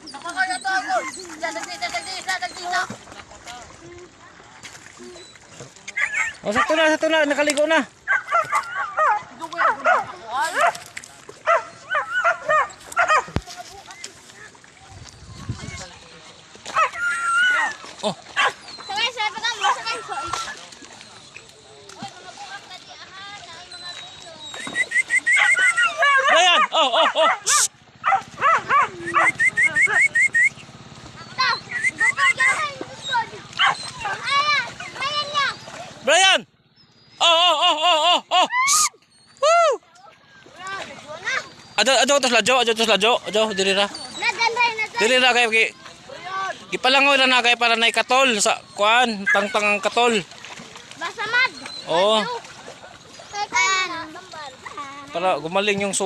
Nakakaya to ako. Dagdita. Oh, sakto na, nakaligo na. Oh. Sakay, sakay. Brian! Oh! Brian! Oh! Woo! Ajo tos lajo, diri ra. Diri ra kay gipalangoy ra na kay para nay katol sa kuan, tangtang katol. Basamad. Oh. Para gumaling yung